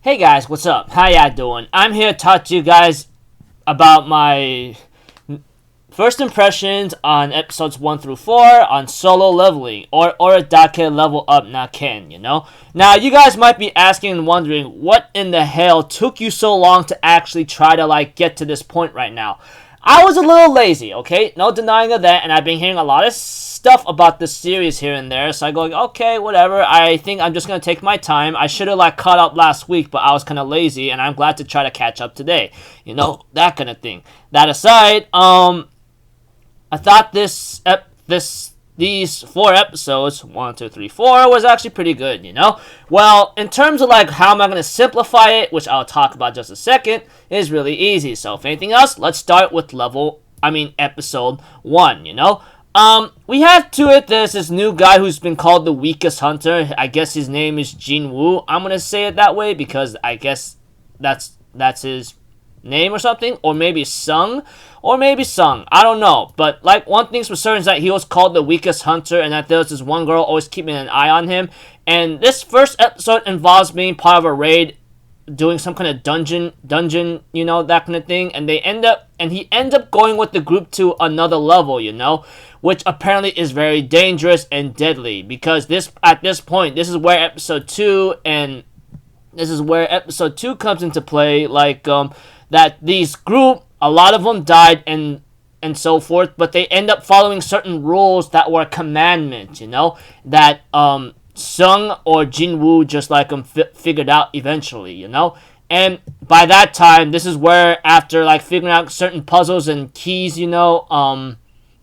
Hey guys, what's up? How ya doing? I'm here to talk to you guys about my first impressions on episodes 1 through 4 on solo leveling, or俺だけlevel up na件, you know? Now, you guys might be asking and wondering, what in the hell took you so long to actually try to, get to this point right now? I was a little lazy, okay? No denying of that, and I've been hearing a lot of stuff about this series here and there, so I go, okay, whatever, I think I'm just gonna take my time. I should have, caught up last week, but I was kind of lazy, and I'm glad to try to catch up today. You know, that kind of thing. That aside, I thought these 4 episodes, 1, 2, 3, 4, was actually pretty good, you know? Well, in terms of, how am I going to simplify it, which I'll talk about just a second, is really easy. So, if anything else, let's start with episode 1, you know? We have to it, there's this new guy who's been called the weakest hunter. I guess his name is Jin-woo. I'm going to say it that way because I guess that's his name or something, or maybe Sung, I don't know, but one thing's for certain is that he was called the weakest hunter, and that there was this one girl always keeping an eye on him. And this first episode involves being part of a raid, doing some kind of dungeon, you know, that kind of thing, and he ends up going with the group to another level, you know, which apparently is very dangerous and deadly, because at this point, this is where episode 2 comes into play, that these group, a lot of them died and so forth, but they end up following certain rules that were commandments, you know, that Sung or Jin-woo just figured out eventually, you know. And by that time, this is where, after figuring out certain puzzles and keys, you know,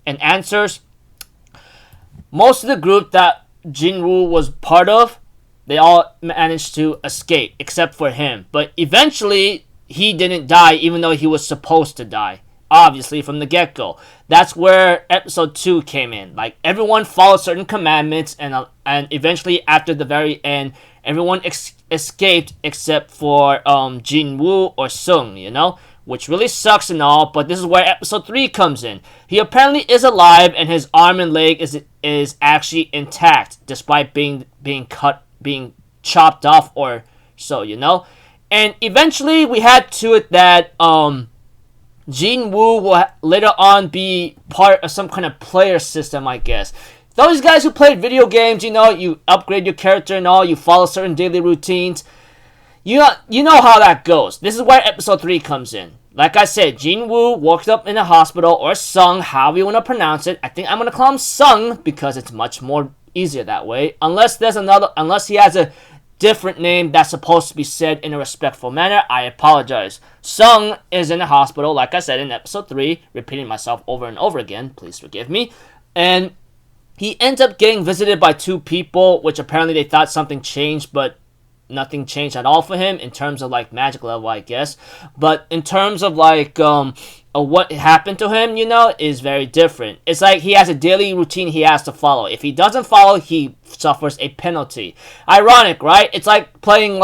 and answers, most of the group that Jin-woo was part of, they all managed to escape except for him. But eventually he didn't die, even though he was supposed to die, obviously, from the get-go. That's where episode 2 came in. Everyone followed certain commandments, and eventually, after the very end, everyone escaped except for Jin-woo or Sung, you know, which really sucks and all, but this is where episode 3 comes in. He apparently is alive, and his arm and leg is actually intact, despite being chopped off or so, you know. And eventually, we had to it that Jin-woo will later on be part of some kind of player system, I guess. Those guys who played video games, you know, you upgrade your character and all, you follow certain daily routines. You know how that goes. This is where episode 3 comes in. Like I said, Jin-woo woke up in a hospital, or Sung, however you want to pronounce it. I think I'm going to call him Sung because it's much more easier that way. Unless he has a different name that's supposed to be said in a respectful manner, I apologize. Sung is in a hospital, like I said in episode 3, repeating myself over and over again, please forgive me, and he ends up getting visited by 2 people, which apparently they thought something changed, but nothing changed at all for him in terms of magic level, I guess. But in terms of what happened to him, you know, is very different. It's he has a daily routine he has to follow. If he doesn't follow, he suffers a penalty. Ironic, right? It's playing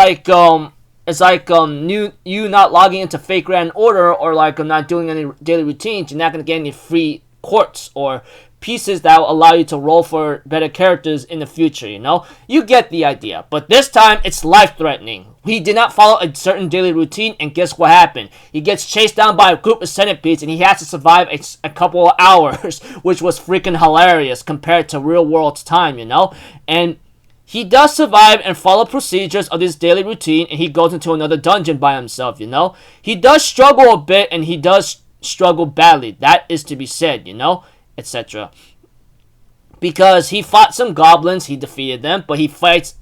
you not logging into fake Grand Order, or not doing any daily routines. You're not gonna get any free quartz or pieces that will allow you to roll for better characters in the future, you know? You get the idea. But this time, it's life-threatening. He did not follow a certain daily routine, and guess what happened? He gets chased down by a group of centipedes, and he has to survive a couple of hours, which was freaking hilarious compared to real-world time, you know? And he does survive and follow procedures of this daily routine, and he goes into another dungeon by himself, you know? He does struggle a bit, and he does struggle badly. That is to be said, you know? Etc. Because he fought some goblins, he defeated them, but he fights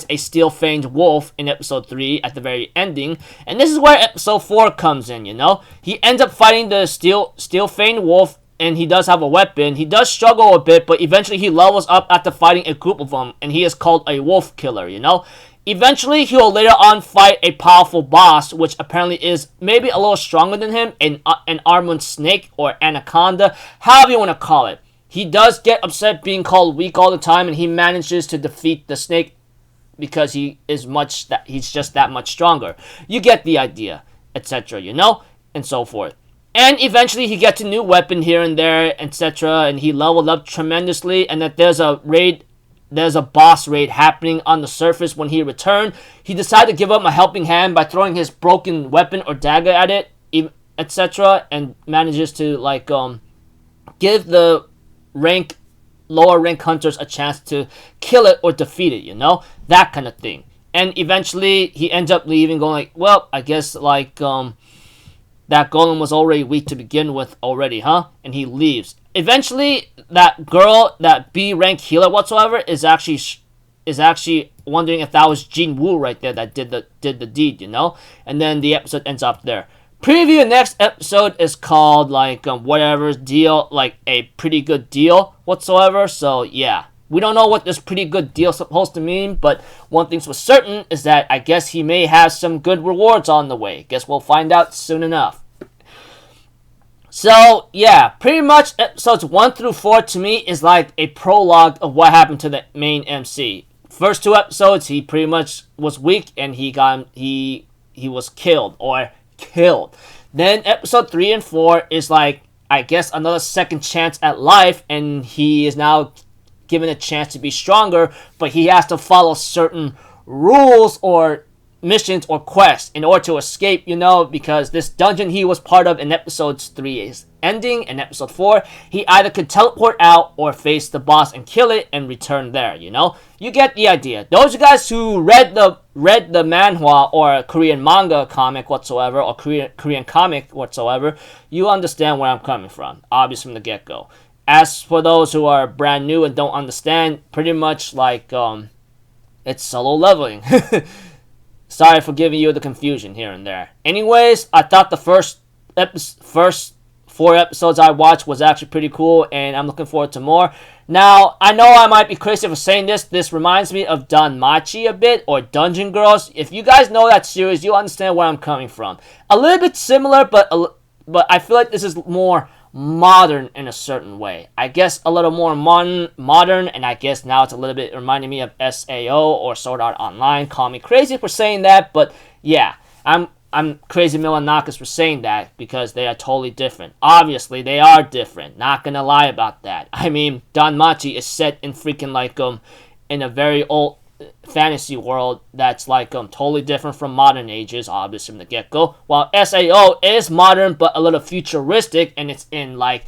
a steel-fanged wolf in episode 3 at the very ending, and this is where episode 4 comes in, you know? He ends up fighting the steel-fanged wolf, and he does have a weapon. He does struggle a bit, but eventually he levels up after fighting a group of them, and he is called a wolf killer, you know? Eventually, he will later on fight a powerful boss, which apparently is maybe a little stronger than him, an armored snake or anaconda, however you want to call it. He does get upset being called weak all the time, and he manages to defeat the snake because he's just that much stronger. You get the idea, etc., you know, and so forth. And eventually, he gets a new weapon here and there, etc., and he leveled up tremendously, and that there's a raid there's a boss raid happening on the surface. When he returned, he decided to give up a helping hand by throwing his broken weapon or dagger at it, etc., and manages to like give the lower rank hunters a chance to kill it or defeat it, you know, that kind of thing. And eventually he ends up leaving, going like, well, I guess like that golem was already weak to begin with already, huh? And he leaves. Eventually, that girl, that B rank healer whatsoever, is actually wondering if that was Jin Woo right there that did the deed, you know. And then the episode ends up there. Preview next episode is called like whatever deal, like a pretty good deal whatsoever. So yeah, we don't know what this pretty good deal is supposed to mean, but one thing's for certain is that I guess he may have some good rewards on the way. Guess we'll find out soon enough. So yeah, pretty much episodes 1 through 4 to me is like a prologue of what happened to the main MC. First 2 episodes, he pretty much was weak and he was killed. Then episode 3 and 4 is like, I guess, another second chance at life, and he is now given a chance to be stronger, but he has to follow certain rules or missions or quests in order to escape, you know, because this dungeon he was part of in episode 3 is ending. In episode 4, he either could teleport out or face the boss and kill it and return there, you know. You get the idea. Those guys who read the manhwa or Korean manga comic whatsoever, or Korean comic whatsoever, you understand where I'm coming from, obviously from the get-go. As for those who are brand new and don't understand, pretty much like it's solo leveling. Sorry for giving you the confusion here and there. Anyways, I thought the first 4 episodes I watched was actually pretty cool, and I'm looking forward to more. Now, I know I might be crazy for saying this. This reminds me of Danmachi a bit, or Dungeon Girls. If you guys know that series, you'll understand where I'm coming from. A little bit similar, but I feel like this is more modern in a certain way. I guess a little more modern, and I guess now it's a little bit reminding me of SAO or Sword Art Online. Call me crazy for saying that, but yeah, I'm crazy Milanakis for saying that because they are totally different. Obviously, they are different. Not gonna lie about that. I mean, Danmachi is set in freaking like in a very old fantasy world that's like totally different from modern ages, obviously from the get-go, while SAO is modern but a little futuristic, and it's in like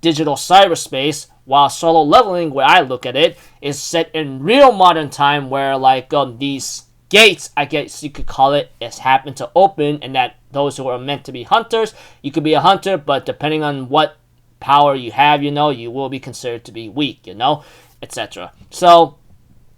digital cyberspace, while Solo Leveling, where I look at it, is set in real modern time, where like these gates, I guess you could call it, is happen to open, and that those who are meant to be hunters, you could be a hunter, but depending on what power you have, you know, you will be considered to be weak, you know, etc. So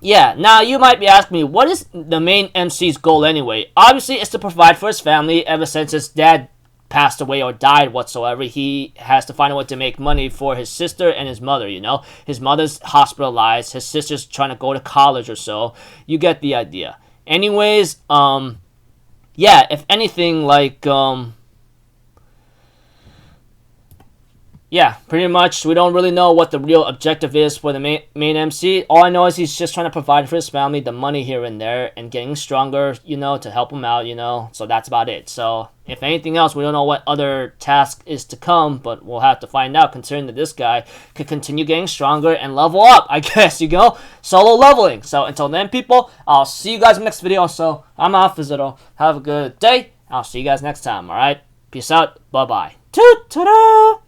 yeah, now you might be asking me, what is the main MC's goal anyway? Obviously, it's to provide for his family. Ever since his dad passed away or died whatsoever, he has to find a way to make money for his sister and his mother, you know? His mother's hospitalized, his sister's trying to go to college or so. You get the idea. Anyways, yeah, if anything, like, yeah, pretty much, we don't really know what the real objective is for the main MC. All I know is he's just trying to provide for his family the money here and there and getting stronger, you know, to help him out, you know. So that's about it. So if anything else, we don't know what other task is to come, but we'll have to find out, considering that this guy could continue getting stronger and level up, I guess, you know. Solo leveling. So until then, people, I'll see you guys in the next video. So I'm out, Fizzito. Have a good day. I'll see you guys next time, alright? Peace out. Bye-bye. Toot-toot-toot!